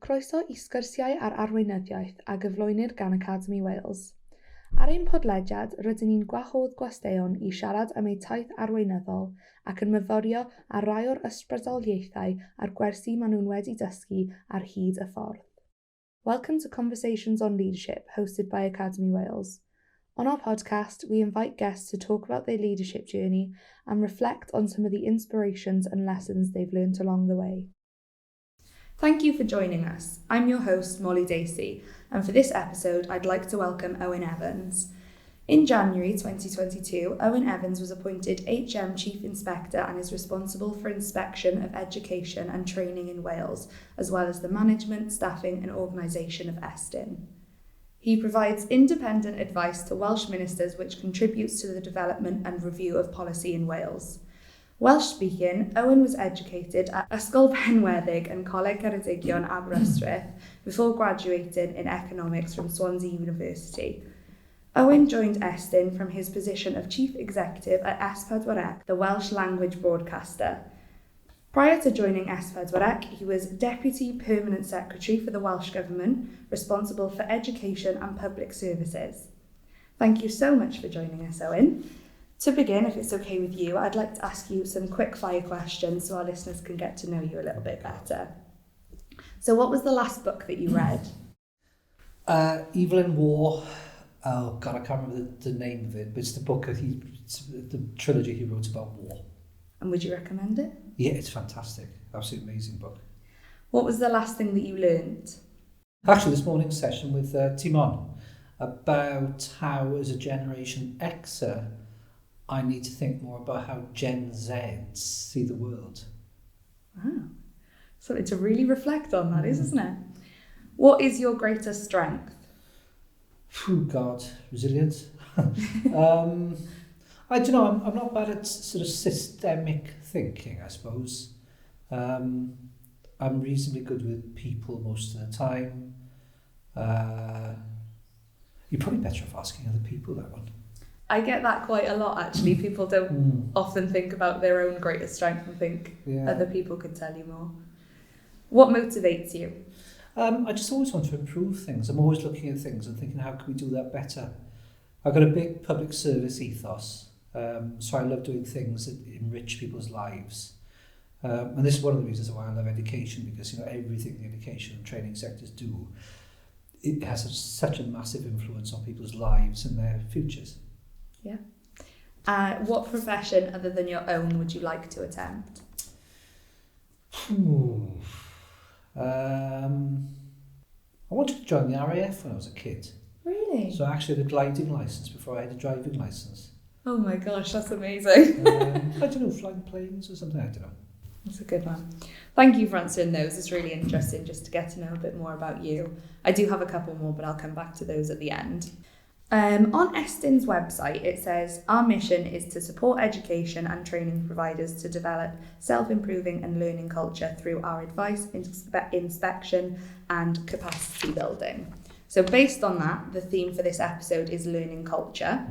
Croeso i sgyrsiau ar arweinyddiaeth a gyflwynir gan Academi Wales. Ar ein podlediad, rydyn ni'n gwahodd gwesteion i siarad am eu taith arweinyddol ac yn myforio ar rai o'r ysbrydoliaethau a'r gwersi maen nhw'n wedi dysgu ar hyd y ffordd. Welcome to Conversations on Leadership, hosted by Academi Wales. On our podcast, we invite guests to talk about their leadership journey and reflect on some of the inspirations and lessons they've learned along the way. Thank you for joining us. I'm your host, Molly Dacey, and for this episode, I'd like to welcome Owen Evans. In January 2022, Owen Evans was appointed HM Chief Inspector and is responsible for inspection of education and training in Wales, as well as the management, staffing and organisation of Estyn. He provides independent advice to Welsh ministers which contributes to the development and review of policy in Wales. Welsh-speaking, Owen was educated at Ysgol Penweddig and Coleg Ceredigion Aberystwyth before graduating in economics from Swansea University. Owen joined Estyn from his position of Chief Executive at S4C, the Welsh language broadcaster. Prior to joining S4C, he was Deputy Permanent Secretary for the Welsh Government, responsible for education and public services. Thank you so much for joining us, Owen. To begin, if it's okay with you, I'd like to ask you some quick fire questions so our listeners can get to know you a little bit better. So what was the last book that you read? Evelyn Waugh. Oh God, I can't remember the name of it, but it's the book it's the trilogy he wrote about war. And would you recommend it? Yeah, it's fantastic. Absolutely amazing book. What was the last thing that you learned? Actually, this morning's session with Timon about how, as a Generation Xer, I need to think more about how Gen Zs see the world. Wow. Something to really reflect on, that is, isn't it? What is your greatest strength? Oh God, resilience. I don't know, I'm not bad at sort of systemic thinking, I suppose. I'm reasonably good with people most of the time. You're probably better off asking other people that one. I get that quite a lot, actually. People don't often think about their own greatest strength and think other people could tell you more. What motivates you? I just always want to improve things. I'm always looking at things and thinking, how can we do that better? I've got a big public service ethos, so I love doing things that enrich people's lives. And this is one of the reasons why I love education, because everything the education and training sectors do, it has such a massive influence on people's lives and their futures. Yeah. What profession other than your own would you like to attempt? I wanted to join the RAF when I was a kid. Really? So I actually had a gliding licence before I had a driving licence. Oh my gosh, that's amazing. I don't know, flying planes or something, I don't know. That's a good one. Thank you for answering those. It's really interesting just to get to know a bit more about you. I do have a couple more, but I'll come back to those at the end. On Estyn's website, it says, our mission is to support education and training providers to develop self-improving and learning culture through our advice, inspection and capacity building. So based on that, the theme for this episode is learning culture.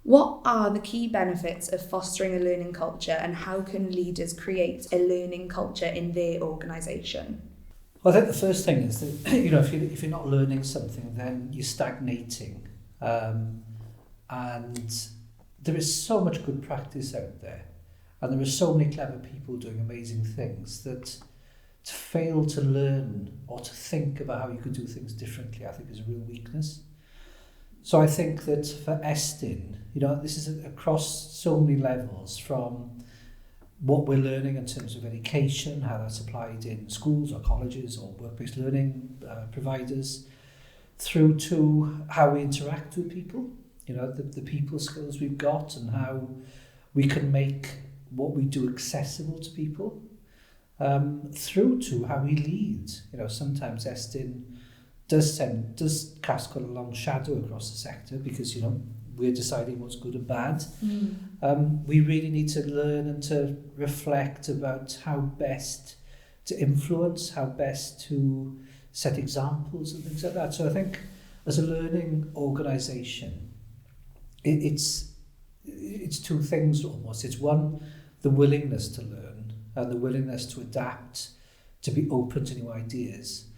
What are the key benefits of fostering a learning culture, and how can leaders create a learning culture in their organisation? Well, I think the first thing is that if you're not learning something, then you're stagnating. And there is so much good practice out there, and there are so many clever people doing amazing things, that to fail to learn or to think about how you could do things differently, I think is a real weakness. So I think that for Estyn, this is across so many levels, from what we're learning in terms of education, how that's applied in schools or colleges or work-based learning providers, through to how we interact with people, the people skills we've got, and how we can make what we do accessible to people, through to how we lead. Sometimes Estyn does cast quite a long shadow across the sector, because we're deciding what's good and bad. We really need to learn and to reflect about how best to influence, how best to set examples and things like that. So I think as a learning organisation, it's two things almost. It's one, the willingness to learn and the willingness to adapt, to be open to new ideas.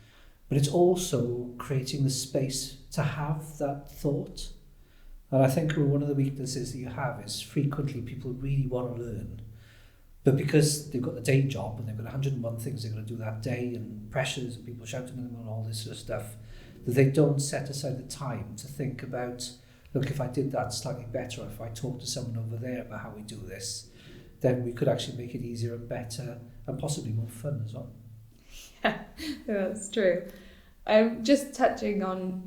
but it's also creating the space to have that thought. And I think one of the weaknesses that you have is frequently people really want to learn, but because they've got the day job and they've got 101 things they're going to do that day and pressures and people shouting at them and all this sort of stuff, that they don't set aside the time to think about, look, if I did that slightly better, or if I talked to someone over there about how we do this, then we could actually make it easier and better and possibly more fun as well. Yeah, that's true. Just touching on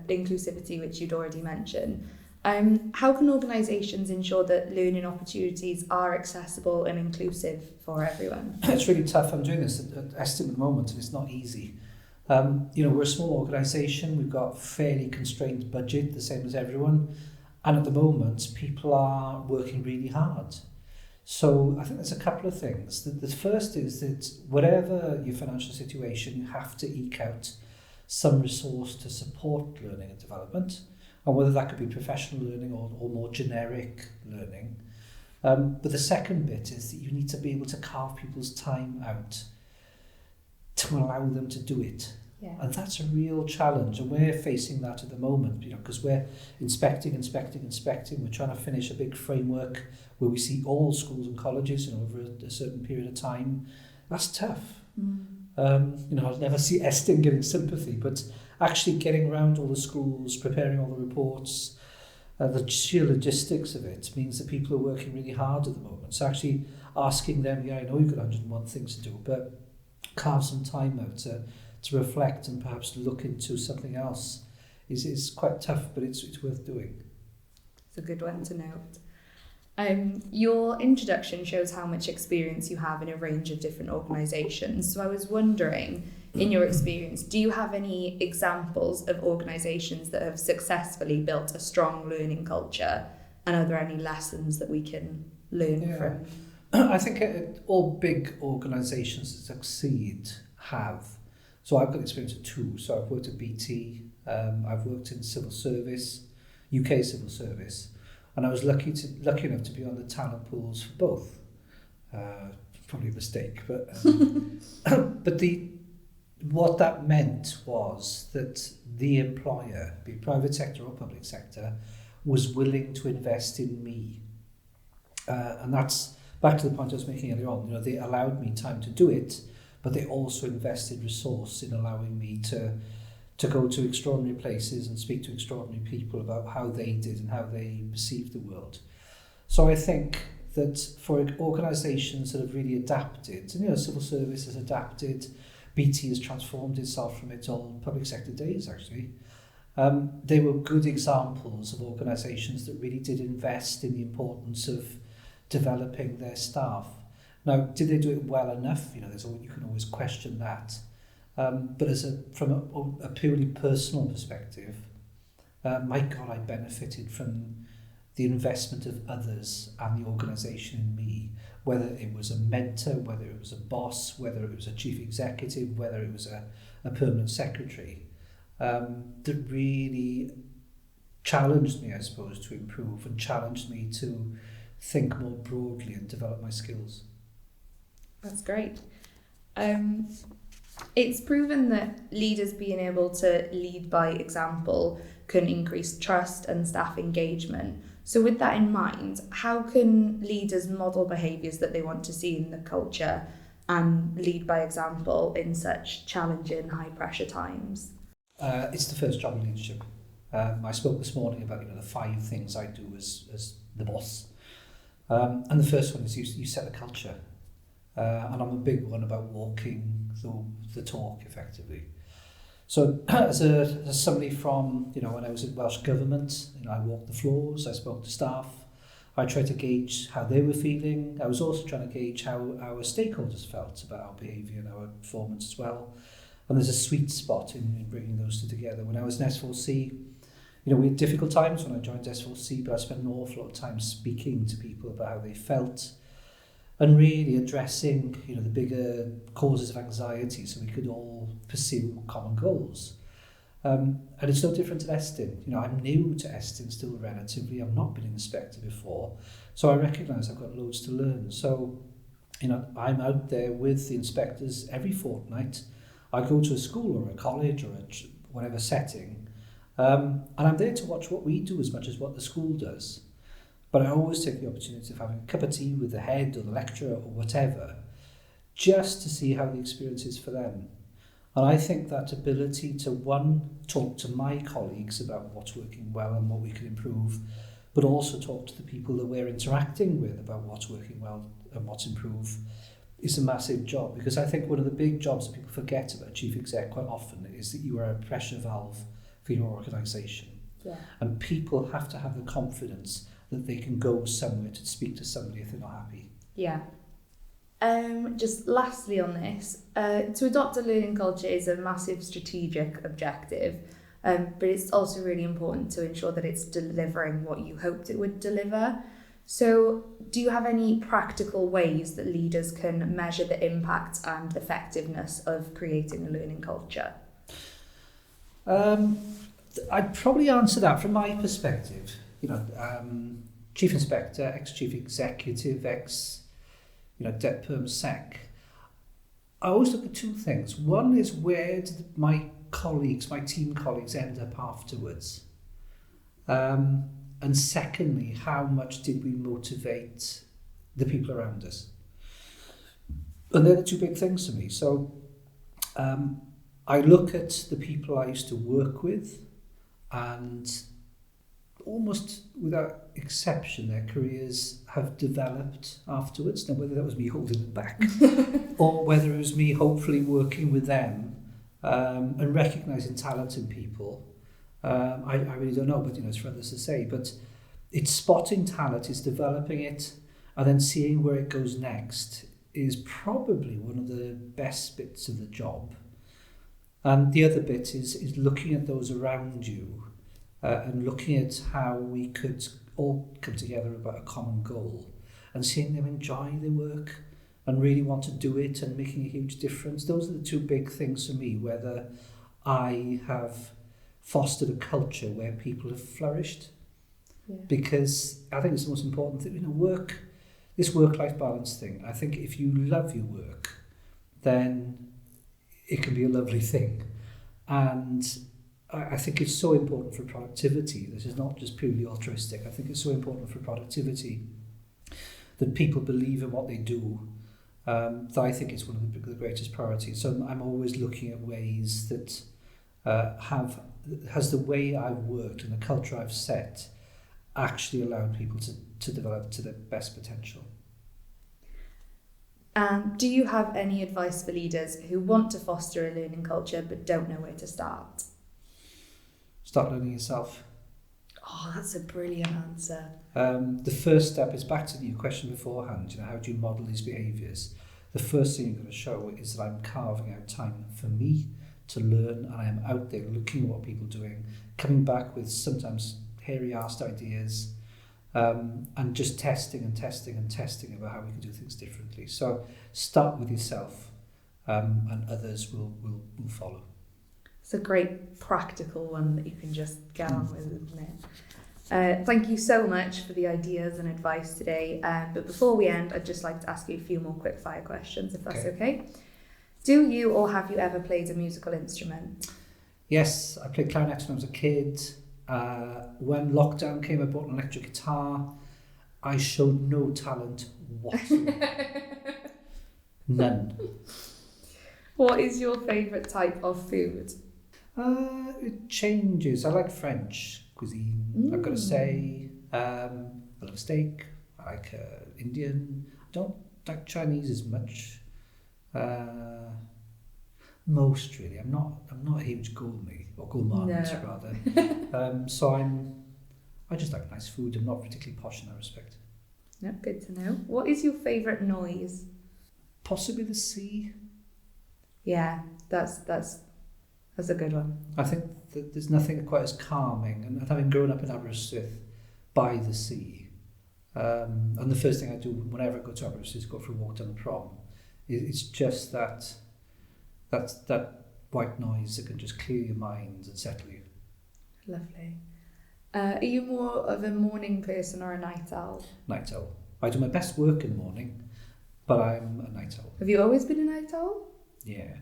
inclusivity, which you'd already mentioned, how can organisations ensure that learning opportunities are accessible and inclusive for everyone? It's really tough. I'm doing this at Eston at the moment, and it's not easy. We're a small organisation. We've got fairly constrained budget, the same as everyone. And at the moment, people are working really hard. So I think there's a couple of things. The first is that whatever your financial situation, you have to eke out some resource to support learning and development, and whether that could be professional learning or more generic learning. But the second bit is that you need to be able to carve people's time out to allow them to do it. Yeah. And that's a real challenge, and we're facing that at the moment, because we're inspecting. We're trying to finish a big framework where we see all schools and colleges over a certain period of time. That's tough. I'll never see Eston getting sympathy, but actually getting around all the schools, preparing all the reports, the sheer logistics of it means that people are working really hard at the moment. So actually asking them, I know you've got 101 things to do, but carve some time out to reflect and perhaps look into something else is quite tough, but it's worth doing. It's a good one to note. Your introduction shows how much experience you have in a range of different organisations. So I was wondering, in your experience, do you have any examples of organisations that have successfully built a strong learning culture? And are there any lessons that we can learn from? I think all big organisations that succeed have. So I've got experience of two. So I've worked at BT, I've worked in civil service, UK civil service, and I was lucky enough to be on the talent pools for both. Probably a mistake, but what that meant was that the employer, be it private sector or public sector, was willing to invest in me, and that's back to the point I was making earlier on. They allowed me time to do it, but they also invested resource in allowing me to go to extraordinary places and speak to extraordinary people about how they did and how they perceived the world. So I think that for organisations that have really adapted, and civil service has adapted, BT has transformed itself from its old public sector days actually. They were good examples of organisations that really did invest in the importance of developing their staff. Now, did they do it well enough? You can always question that. But from a purely personal perspective, my God, I benefited from the investment of others and the organisation in me, whether it was a mentor, whether it was a boss, whether it was a chief executive, whether it was a permanent secretary, that really challenged me, I suppose, to improve and challenged me to think more broadly and develop my skills. That's great. It's proven that leaders being able to lead by example can increase trust and staff engagement. So with that in mind, how can leaders model behaviours that they want to see in the culture and lead by example in such challenging, high-pressure times? It's the first job in leadership. I spoke this morning about the 5 things I do as the boss. And the first one is you set the culture. And I'm a big one about walking the talk effectively. So as somebody from, when I was in Welsh Government, I walked the floors, I spoke to staff, I tried to gauge how they were feeling. I was also trying to gauge how our stakeholders felt about our behaviour and our performance as well. And there's a sweet spot in bringing those two together. When I was in S4C, we had difficult times when I joined S4C, but I spent an awful lot of time speaking to people about how they felt, and really addressing, the bigger causes of anxiety so we could all pursue common goals. And it's no different at Eston. I'm new to Eston still relatively. I've not been an inspector before. So I recognise I've got loads to learn. So, I'm out there with the inspectors every fortnight. I go to a school or a college or whatever setting, and I'm there to watch what we do as much as what the school does. But I always take the opportunity of having a cup of tea with the head or the lecturer or whatever, just to see how the experience is for them. And I think that ability to, one, talk to my colleagues about what's working well and what we can improve, but also talk to the people that we're interacting with about what's working well and what's improved, is a massive job. Because I think one of the big jobs that people forget about chief exec quite often is that you are a pressure valve for your organisation. Yeah. And people have to have the confidence that they can go somewhere to speak to somebody if they're not happy. Yeah. Just lastly on this, to adopt a learning culture is a massive strategic objective, but it's also really important to ensure that it's delivering what you hoped it would deliver. So do you have any practical ways that leaders can measure the impact and effectiveness of creating a learning culture? I'd probably answer that from my perspective. Chief Inspector, ex-Chief Executive, Det Perm Sec. I always look at two things. One is, where did my team colleagues end up afterwards? And secondly, how much did we motivate the people around us? And they're the two big things for me. So I look at the people I used to work with, and almost without exception, their careers have developed afterwards. Now, whether that was me holding them back or whether it was me hopefully working with them and recognising talent in people, I really don't know, but it's for others to say. But it's spotting talent, it's developing it, and then seeing where it goes next is probably one of the best bits of the job. And the other bit is looking at those around you and looking at how we could all come together about a common goal and seeing them enjoy their work and really want to do it and making a huge difference. Those are the two big things for me, whether I have fostered a culture where people have flourished. Yeah. Because I think it's the most important thing, this work-life balance thing. I think if you love your work, then it can be a lovely thing. And I think it's so important for productivity. This is not just purely altruistic. I think it's so important for productivity that people believe in what they do. That I think it's one of the greatest priorities. So I'm always looking at ways that has the way I've worked and the culture I've set actually allowed people to develop to their best potential. Do you have any advice for leaders who want to foster a learning culture but don't know where to start? Start learning yourself. Oh, that's a brilliant answer. The first step is back to your question beforehand. How do you model these behaviours? The first thing you're going to show is that I'm carving out time for me to learn, and I am out there looking at what people are doing, coming back with sometimes hairy-arsed ideas, and just testing about how we can do things differently. So start with yourself, and others will follow. It's a great practical one that you can just get on with, isn't it? Thank you so much for the ideas and advice today. But before we end, I'd just like to ask you a few more quick fire questions, if that's okay. Do you or have you ever played a musical instrument? Yes, I played clarinet when I was a kid. When lockdown came, I bought an electric guitar. I showed no talent whatsoever. None. What is your favourite type of food? It changes. I like French cuisine, I've got to say. I love steak. I like Indian. I don't like Chinese as much. Most really. I'm not a huge gourmet, or gourmand rather. So I just like nice food. I'm not particularly posh in that respect. No, good to know. What is your favourite noise? Possibly the sea. Yeah, that's a good one. I think that there's nothing quite as calming, and having grown up in Aberystwyth by the sea, and the first thing I do whenever I go to Aberystwyth is go for a walk down the prom. It's just that white noise that can just clear your mind and settle you. Lovely. Are you more of a morning person or a night owl? Night owl. I do my best work in the morning, but I'm a night owl. Have you always been a night owl? Yeah.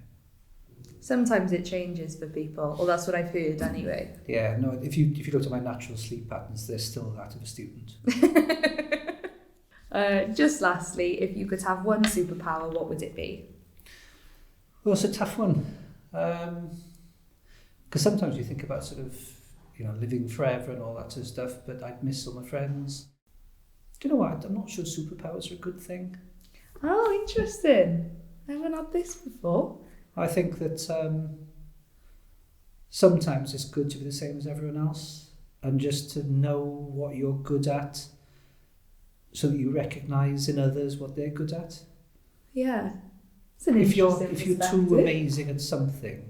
Sometimes it changes for people, or that's what I've heard anyway. Yeah, no, if you looked at my natural sleep patterns, they're still that of a student. Just lastly, if you could have one superpower, what would it be? Well, it's a tough one. Because sometimes you think about sort of, living forever and all that sort of stuff, but I'd miss all my friends. Do you know what? I'm not sure superpowers are a good thing. Oh, interesting. I haven't had this before. I think that sometimes it's good to be the same as everyone else and just to know what you're good at so that you recognise in others what they're good at. Yeah. It's an interesting If you're too amazing at something,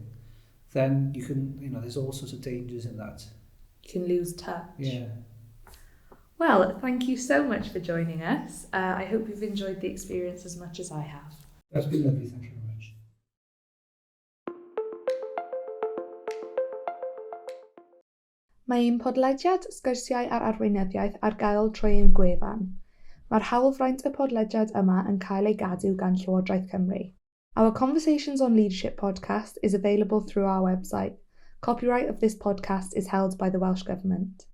then you can, there's all sorts of dangers in that. You can lose touch. Yeah. Well, thank you so much for joining us. I hope you've enjoyed the experience as much as I have. That's been lovely, thank you very much. Mae un podlediad sgyrsiau ar arweinyddiaeth ar gael trwy ein gwefan. Mae'r hawlfraint y podlediad yma yn cael ei gadw gan Llywodraeth Cymru. Our Conversations on Leadership podcast is available through our website. Copyright of this podcast is held by the Welsh Government.